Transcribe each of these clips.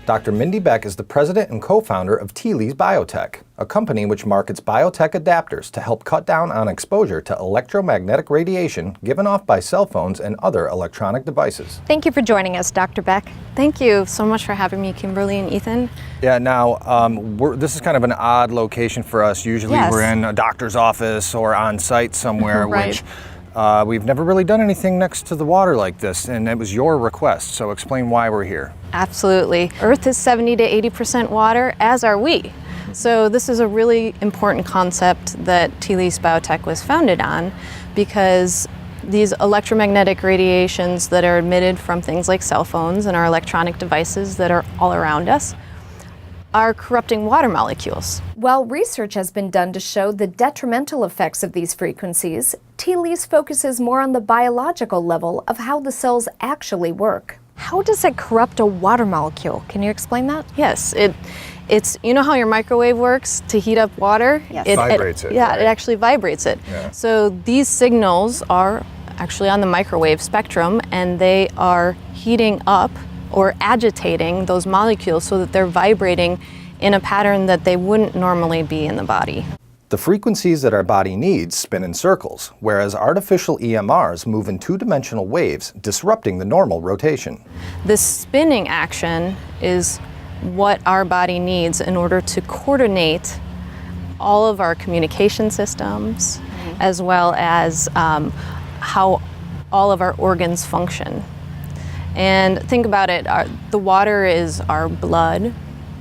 Dr. Mindy Beck is the president and co-founder of Tilys Biotech, a company which markets biotech adapters to help cut down on exposure to electromagnetic radiation given off by cell phones and other electronic devices. Thank you for joining us, Dr. Beck. Thank you so much for having me, Kimberly and Ethan. Yeah, now, this is kind of an odd location for us. Usually we're in a doctor's office or on site somewhere, Right. which we've never really done anything next to the water like this, and it was your request, so explain why we're here. Absolutely. Earth is 70 to 80% water, as are we. So this is a really important concept that Tilys Biotech was founded on, because these electromagnetic radiations that are emitted from things like cell phones and our electronic devices that are all around us are corrupting water molecules. While research has been done to show the detrimental effects of these frequencies, Tilys focuses more on the biological level of how the cells actually work. How does it corrupt a water molecule? Can you explain that? Yes, it's you know how your microwave works to heat up water? Yes. It vibrates it. Yeah, right? it actually vibrates it. Yeah. So these signals are actually on the microwave spectrum, and they are heating up or agitating those molecules so that they're vibrating in a pattern that they wouldn't normally be in the body. The frequencies that our body needs spin in circles, whereas artificial EMRs move in two-dimensional waves, disrupting the normal rotation. This spinning action is what our body needs in order to coordinate all of our communication systems, as well as how all of our organs function. And think about it, the water is our blood,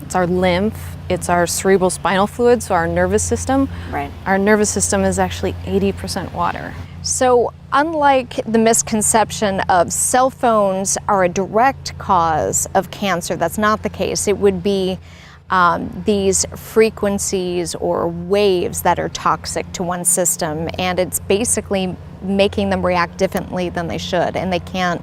it's our lymph, it's our cerebral spinal fluid, so our nervous system. Right. Our nervous system is actually 80% water. So unlike the misconception of cell phones are a direct cause of cancer, that's not the case. It would be these frequencies or waves that are toxic to one's system, and it's basically making them react differently than they should, and they can't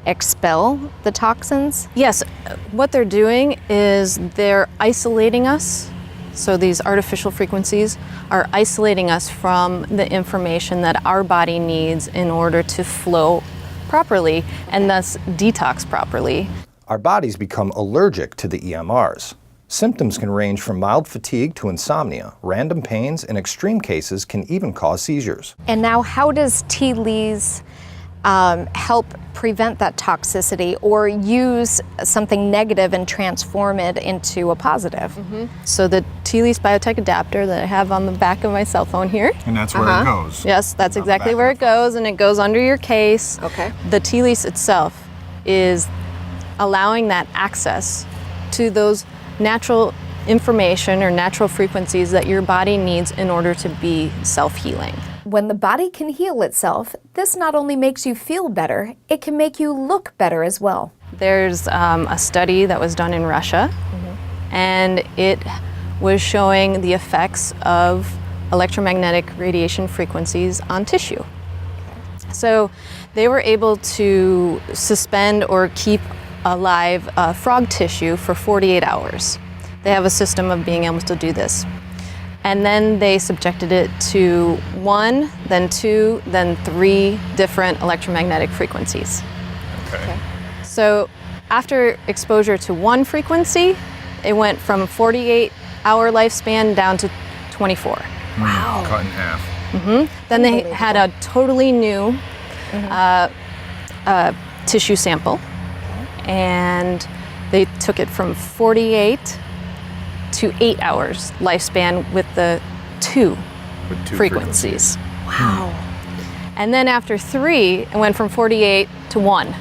expel the toxins? Yes, what they're doing is they're isolating us. So these artificial frequencies are isolating us from the information that our body needs in order to flow properly and thus detox properly. Our bodies become allergic to the EMRs. Symptoms can range from mild fatigue to insomnia. Random pains, in extreme cases, can even cause seizures. And now how does Tilys help prevent that toxicity or use something negative and transform it into a positive? So the Tilys Biotech adapter that I have on the back of my cell phone here. And that's where it goes. Yes, that's On the exactly back where of it goes, and it goes under your case. Okay. The Tilys itself is allowing that access to those natural information or natural frequencies that your body needs in order to be self-healing. When the body can heal itself, this not only makes you feel better, it can make you look better as well. There's a study that was done in Russia, and it was showing the effects of electromagnetic radiation frequencies on tissue. So they were able to suspend or keep alive frog tissue for 48 hours. They have a system of being able to do this. And then they subjected it to 1, then 2, then 3 different electromagnetic frequencies. Okay. So after exposure to one frequency, it went from 48-hour lifespan down to 24. Wow. Cut in half. Then they had a totally new tissue sample, and they took it from 48 to 8 hours lifespan with the two With two frequencies. Wow. And then after 3, it went from 48 to 1.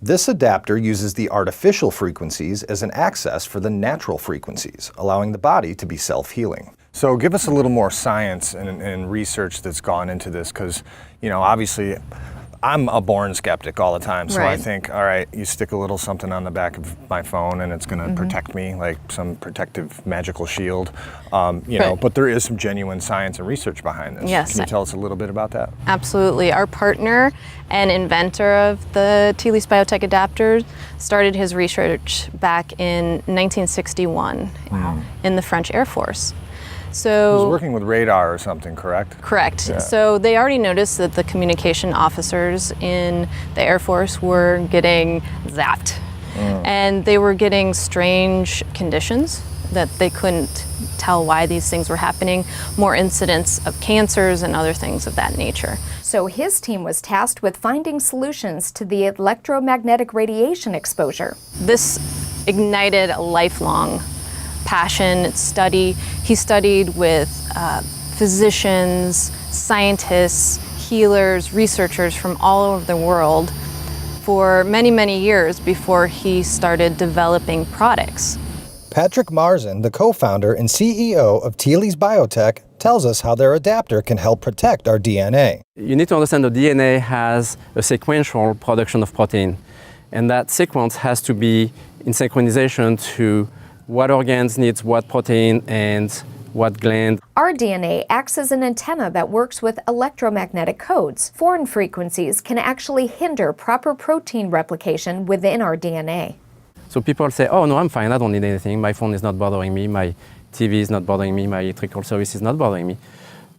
This adapter uses the artificial frequencies as an access for the natural frequencies, allowing the body to be self-healing. So give us a little more science and research that's gone into this, because, you know, obviously I'm a born skeptic all the time. So I Right. think, all right, you stick a little something on the back of my phone and it's gonna protect me, like some protective magical shield, you know, Right. but there is some genuine science and research behind this. Yes. Can you tell us a little bit about that? Absolutely. Our partner and inventor of the Tilys Biotech adapters started his research back in 1961 in the French Air Force. He was So, working with radar or something, correct? correct. Yeah. So they already noticed that the communication officers in the Air Force were getting zapped And they were getting strange conditions that they couldn't tell why these things were happening, more incidents of cancers and other things of that nature. So his team was tasked with finding solutions to the electromagnetic radiation exposure. This ignited a lifelong passion, study. He studied with physicians, scientists, healers, researchers from all over the world for many, many years before he started developing products. Patrick Marzin, the co-founder and CEO of Tilys Biotech, tells us how their adapter can help protect our DNA. You need to understand the DNA has a sequential production of protein, and that sequence has to be in synchronization to what organs needs what protein and what gland. Our DNA acts as an antenna that works with electromagnetic codes. Foreign frequencies can actually hinder proper protein replication within our DNA. So people say, oh no, I'm fine, I don't need anything, my phone is not bothering me, my TV is not bothering me, my electrical service is not bothering me.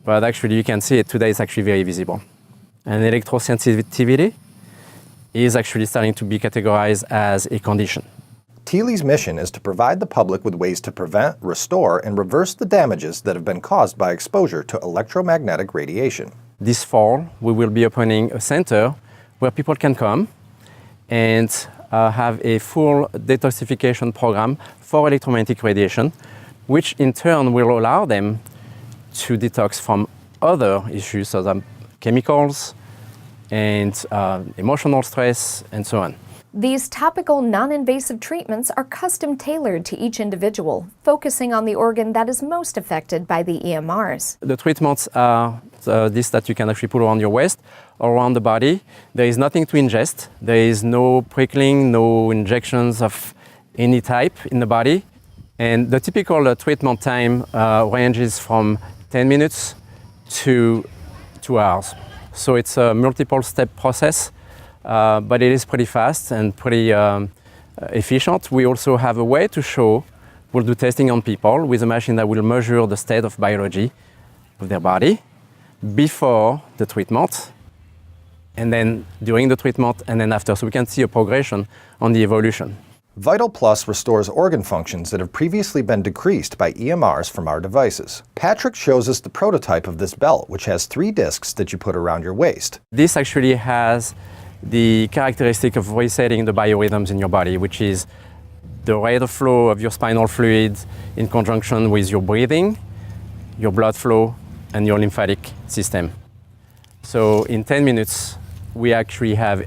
But actually you can see it today, it's actually very visible. And electrosensitivity is actually starting to be categorized as a condition. Tilys' mission is to provide the public with ways to prevent, restore, and reverse the damages that have been caused by exposure to electromagnetic radiation. This fall, we will be opening a center where people can come and have a full detoxification program for electromagnetic radiation, which in turn will allow them to detox from other issues such as chemicals and emotional stress and so on. These topical, non-invasive treatments are custom-tailored to each individual, focusing on the organ that is most affected by the EMRs. The treatments are this that you can actually put around your waist or around the body. There is nothing to ingest. There is no prickling, no injections of any type in the body. And the typical treatment time ranges from 10 minutes to 2 hours. So it's a multiple step process. But it is pretty fast and pretty efficient. We also have a way to show, we'll do testing on people with a machine that will measure the state of biology of their body before the treatment, and then during the treatment, and then after. So we can see a progression on the evolution. Vital Plus restores organ functions that have previously been decreased by EMRs from our devices. Patrick shows us the prototype of this belt, which has 3 discs that you put around your waist. This actually has the characteristic of resetting the biorhythms in your body, which is the rate of flow of your spinal fluid in conjunction with your breathing, your blood flow, and your lymphatic system. So in 10 minutes, we actually have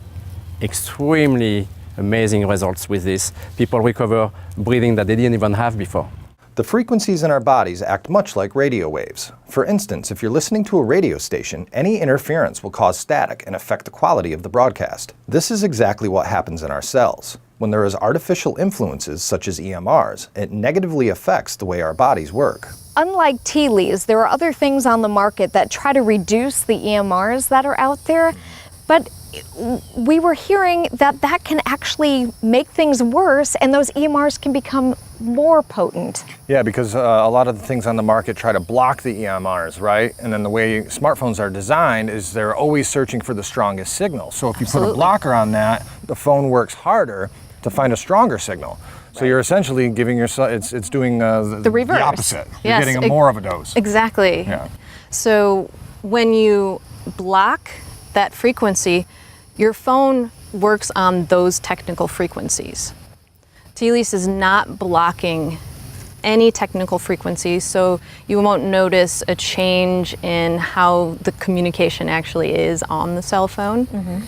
extremely amazing results with this. People recover breathing that they didn't even have before. The frequencies in our bodies act much like radio waves. For instance, if you're listening to a radio station, any interference will cause static and affect the quality of the broadcast. This is exactly what happens in our cells. When there is artificial influences, such as EMRs, it negatively affects the way our bodies work. Unlike Tilys, there are other things on the market that try to reduce the EMRs that are out there, but we were hearing that that can actually make things worse and those EMRs can become more potent. Yeah, because a lot of the things on the market try to block the EMRs, right? And then the way smartphones are designed is they're always searching for the strongest signal. So if you put a blocker on that, the phone works harder to find a stronger signal. So you're essentially giving yourself, it's doing the reverse. The opposite. Yes, You're getting more of a dose. Exactly. Yeah. So when you block that frequency, your phone works on those technical frequencies. Tilys is not blocking any technical frequencies, so you won't notice a change in how the communication actually is on the cell phone. Mm-hmm.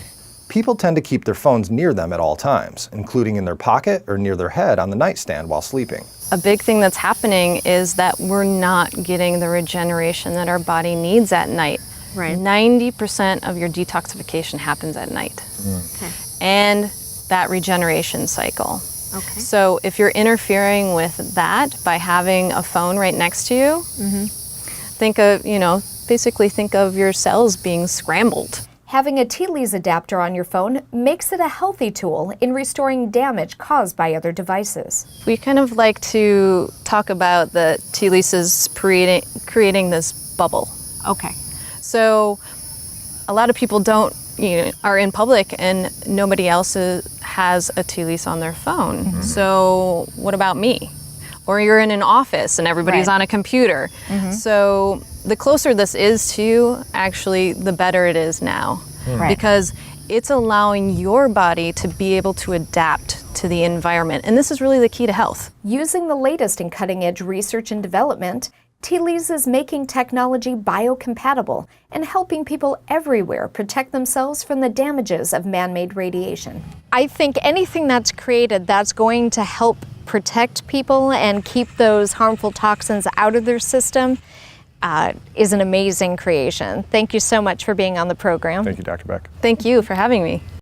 People tend to keep their phones near them at all times, including in their pocket or near their head on the nightstand while sleeping. A big thing that's happening is that we're not getting the regeneration that our body needs at night. Right. 90% of your detoxification happens at night. Okay. And that regeneration cycle. Okay. So if you're interfering with that by having a phone right next to you, think of, basically think of your cells being scrambled. Having a Tilys adapter on your phone makes it a healthy tool in restoring damage caused by other devices. We kind of like to talk about the Tilys is creating this bubble. Okay. So a lot of people are in public and nobody else has a Tilys on their phone. So what about me? Or you're in an office and everybody's Right. on a computer. So the closer this is to you, actually, the better it is now. Right. Because it's allowing your body to be able to adapt to the environment. And this is really the key to health. Using the latest in cutting-edge research and development, Tilys is making technology biocompatible and helping people everywhere protect themselves from the damages of man-made radiation. I think anything that's created that's going to help protect people and keep those harmful toxins out of their system is an amazing creation. Thank you so much for being on the program. Thank you, Dr. Beck. Thank you for having me.